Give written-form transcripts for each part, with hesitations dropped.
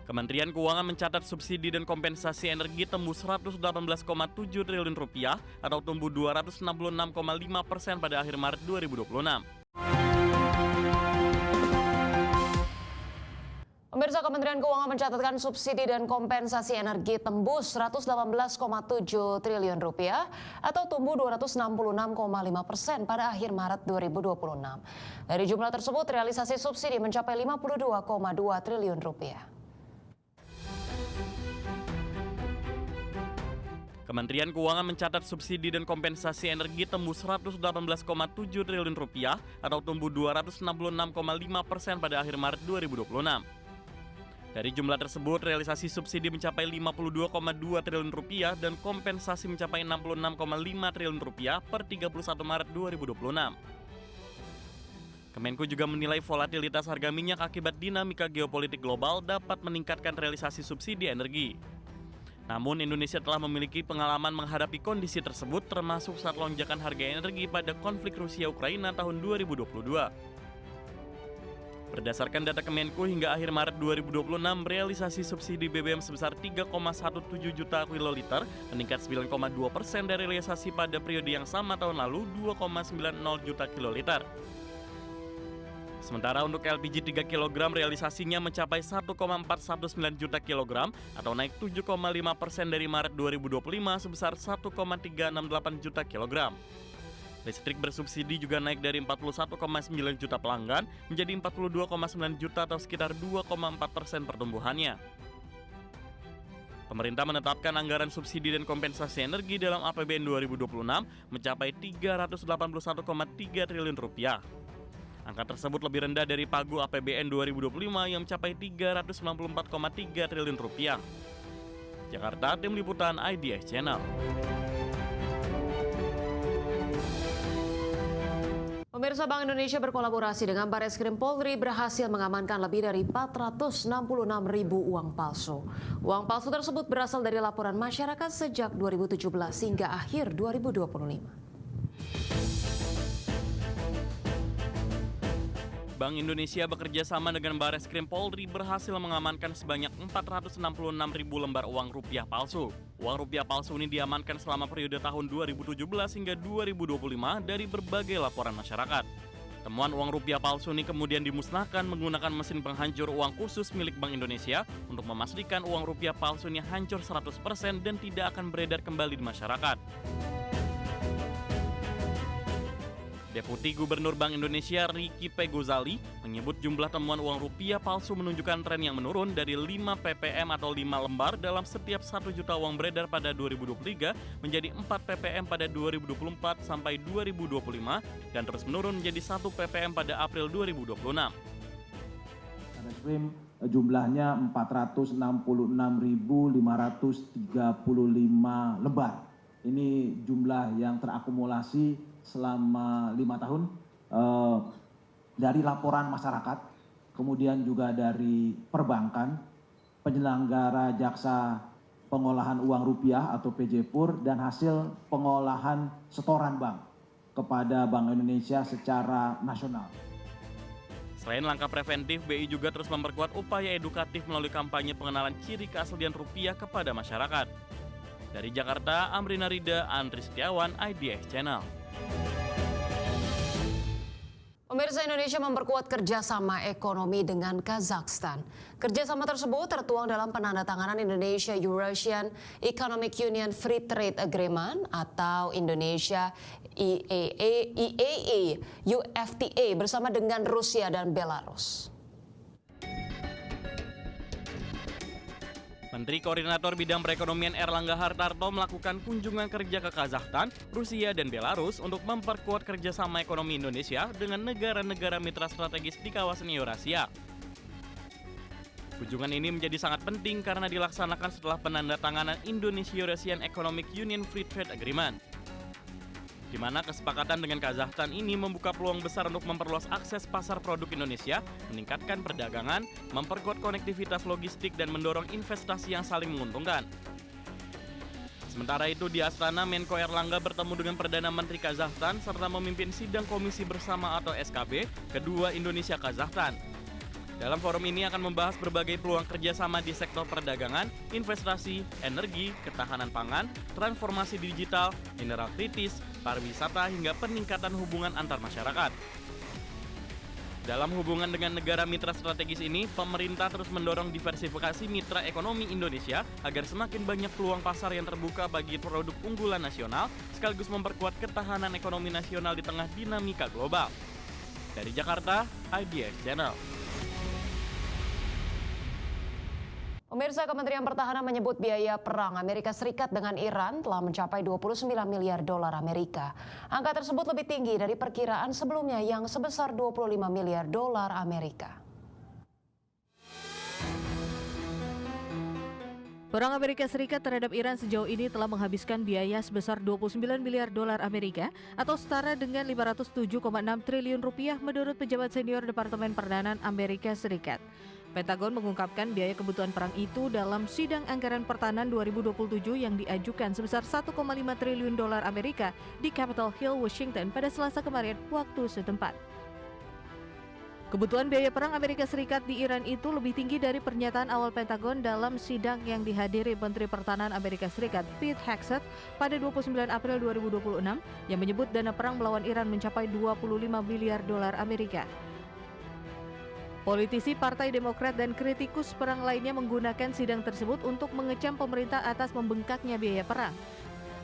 Kementerian Keuangan mencatat subsidi dan kompensasi energi tembus Rp118,7 triliun atau tumbuh 266,5% pada akhir Maret 2026. Pemirsa, Kementerian Keuangan mencatatkan subsidi dan kompensasi energi tembus Rp118,7 triliun atau tumbuh 266,5% pada akhir Maret 2026. Dari jumlah tersebut, realisasi subsidi mencapai Rp52,2 triliun. Kementerian Keuangan mencatat subsidi dan kompensasi energi tembus Rp118,7 triliun atau tumbuh 266,5% pada akhir Maret 2026. Dari jumlah tersebut, realisasi subsidi mencapai Rp52,2 triliun dan kompensasi mencapai Rp66,5 triliun per 31 Maret 2026. Kemenko juga menilai volatilitas harga minyak akibat dinamika geopolitik global dapat meningkatkan realisasi subsidi energi. Namun, Indonesia telah memiliki pengalaman menghadapi kondisi tersebut termasuk saat lonjakan harga energi pada konflik Rusia-Ukraina tahun 2022. Berdasarkan data Kemenko, hingga akhir Maret 2026, realisasi subsidi BBM sebesar 3,17 juta kiloliter, meningkat 9,2% dari realisasi pada periode yang sama tahun lalu 2,90 juta kiloliter. Sementara untuk LPG 3 kg realisasinya mencapai 1,419 juta kilogram atau naik 7,5% dari Maret 2025 sebesar 1,368 juta kilogram. Listrik bersubsidi juga naik dari 41,9 juta pelanggan menjadi 42,9 juta atau sekitar 2,4% pertumbuhannya. Pemerintah menetapkan anggaran subsidi dan kompensasi energi dalam APBN 2026 mencapai Rp381,3 triliun. Angka tersebut lebih rendah dari pagu APBN 2025 yang mencapai Rp394,3 triliun. Jakarta, Tim Liputan IDX Channel. Pemirsa, Bank Indonesia berkolaborasi dengan Bareskrim Polri berhasil mengamankan lebih dari 466.000 uang palsu. Uang palsu tersebut berasal dari laporan masyarakat sejak 2017 hingga akhir 2025. Bank Indonesia bekerja sama dengan Bareskrim Polri berhasil mengamankan sebanyak 466.000 lembar uang rupiah palsu. Uang rupiah palsu ini diamankan selama periode tahun 2017 hingga 2025 dari berbagai laporan masyarakat. Temuan uang rupiah palsu ini kemudian dimusnahkan menggunakan mesin penghancur uang khusus milik Bank Indonesia untuk memastikan uang rupiah palsu ini hancur 100% dan tidak akan beredar kembali di masyarakat. Deputi Gubernur Bank Indonesia Ricky P. Gozali menyebut jumlah temuan uang rupiah palsu menunjukkan tren yang menurun dari 5 ppm atau 5 lembar dalam setiap 1 juta uang beredar pada 2023 menjadi 4 ppm pada 2024 sampai 2025 dan terus menurun menjadi 1 ppm pada April 2026. Bareskrim jumlahnya 466.535 lembar. Ini jumlah yang terakumulasi selama 5 tahun dari laporan masyarakat, kemudian juga dari perbankan, penyelenggara jasa pengolahan uang rupiah atau PJPUR, dan hasil pengolahan setoran bank kepada Bank Indonesia secara nasional. Selain langkah preventif, BI juga terus memperkuat upaya edukatif melalui kampanye pengenalan ciri keaslian rupiah kepada masyarakat. Dari Jakarta, Amrina Rida, Andri Setiawan, IDX Channel. Pemirsa, Indonesia memperkuat kerjasama ekonomi dengan Kazakhstan. Kerjasama tersebut tertuang dalam penandatanganan Indonesia-Eurasian Economic Union Free Trade Agreement atau Indonesia EEA, UFTA bersama dengan Rusia dan Belarus. Menteri Koordinator Bidang Perekonomian Erlangga Hartarto melakukan kunjungan kerja ke Kazakhstan, Rusia, dan Belarus untuk memperkuat kerjasama ekonomi Indonesia dengan negara-negara mitra strategis di kawasan Eurasia. Kunjungan ini menjadi sangat penting karena dilaksanakan setelah penandatanganan Indonesia-Eurasian Economic Union Free Trade Agreement, di mana kesepakatan dengan Kazakhstan ini membuka peluang besar untuk memperluas akses pasar produk Indonesia, meningkatkan perdagangan, memperkuat konektivitas logistik, dan mendorong investasi yang saling menguntungkan. Sementara itu di Astana, Menko Erlangga bertemu dengan Perdana Menteri Kazakhstan serta memimpin sidang komisi bersama atau SKB kedua Indonesia-Kazakhstan. Dalam forum ini akan membahas berbagai peluang kerjasama di sektor perdagangan, investasi, energi, ketahanan pangan, transformasi digital, mineral kritis, pariwisata, hingga peningkatan hubungan antar masyarakat. Dalam hubungan dengan negara mitra strategis ini, pemerintah terus mendorong diversifikasi mitra ekonomi Indonesia agar semakin banyak peluang pasar yang terbuka bagi produk unggulan nasional, sekaligus memperkuat ketahanan ekonomi nasional di tengah dinamika global. Dari Jakarta, IDX Channel. Pemirsa, Kementerian Pertahanan menyebut biaya perang Amerika Serikat dengan Iran telah mencapai 29 miliar dolar Amerika. Angka tersebut lebih tinggi dari perkiraan sebelumnya yang sebesar 25 miliar dolar Amerika. Perang Amerika Serikat terhadap Iran sejauh ini telah menghabiskan biaya sebesar 29 miliar dolar Amerika atau setara dengan 507,6 triliun rupiah menurut pejabat senior Departemen Perdagangan Amerika Serikat. Pentagon mengungkapkan biaya kebutuhan perang itu dalam sidang anggaran pertahanan 2027 yang diajukan sebesar 1,5 triliun dolar Amerika di Capitol Hill, Washington pada Selasa kemarin waktu setempat. Kebutuhan biaya perang Amerika Serikat di Iran itu lebih tinggi dari pernyataan awal Pentagon dalam sidang yang dihadiri Menteri Pertahanan Amerika Serikat Pete Hegseth pada 29 April 2026 yang menyebut dana perang melawan Iran mencapai 25 miliar dolar Amerika. Politisi Partai Demokrat dan kritikus perang lainnya menggunakan sidang tersebut untuk mengecam pemerintah atas membengkaknya biaya perang.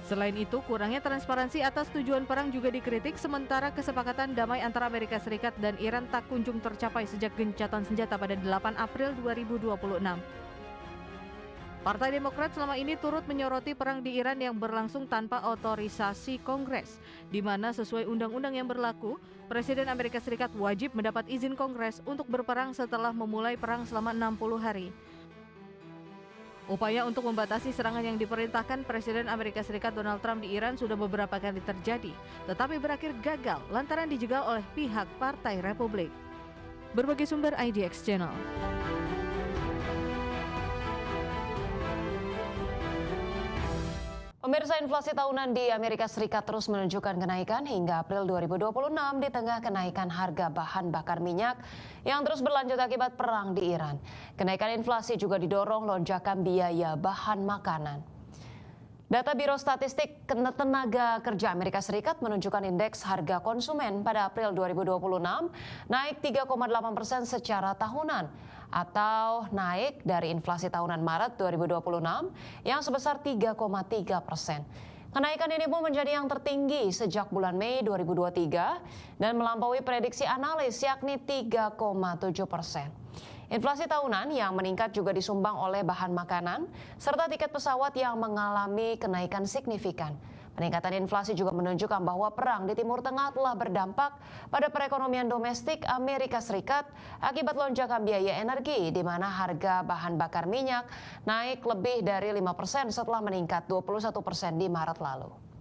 Selain itu, kurangnya transparansi atas tujuan perang juga dikritik, sementara kesepakatan damai antara Amerika Serikat dan Iran tak kunjung tercapai sejak gencatan senjata pada 8 April 2026. Partai Demokrat selama ini turut menyoroti perang di Iran yang berlangsung tanpa otorisasi Kongres, di mana sesuai undang-undang yang berlaku, Presiden Amerika Serikat wajib mendapat izin Kongres untuk berperang setelah memulai perang selama 60 hari. Upaya untuk membatasi serangan yang diperintahkan Presiden Amerika Serikat Donald Trump di Iran sudah beberapa kali terjadi, tetapi berakhir gagal lantaran dijegal oleh pihak Partai Republik. Berbagai sumber IDX Channel. Pemirsa, inflasi tahunan di Amerika Serikat terus menunjukkan kenaikan hingga April 2026 di tengah kenaikan harga bahan bakar minyak yang terus berlanjut akibat perang di Iran. Kenaikan inflasi juga didorong lonjakan biaya bahan makanan. Data Biro Statistik Tenaga Kerja Amerika Serikat menunjukkan indeks harga konsumen pada April 2026 naik 3,8% secara tahunan, atau naik dari inflasi tahunan Maret 2026 yang sebesar 3,3%. Kenaikan ini pun menjadi yang tertinggi sejak bulan Mei 2023 dan melampaui prediksi analis yakni 3,7%. Inflasi tahunan yang meningkat juga disumbang oleh bahan makanan serta tiket pesawat yang mengalami kenaikan signifikan. Peningkatan inflasi juga menunjukkan bahwa perang di Timur Tengah telah berdampak pada perekonomian domestik Amerika Serikat akibat lonjakan biaya energi, di mana harga bahan bakar minyak naik lebih dari 5% setelah meningkat 21% di Maret lalu.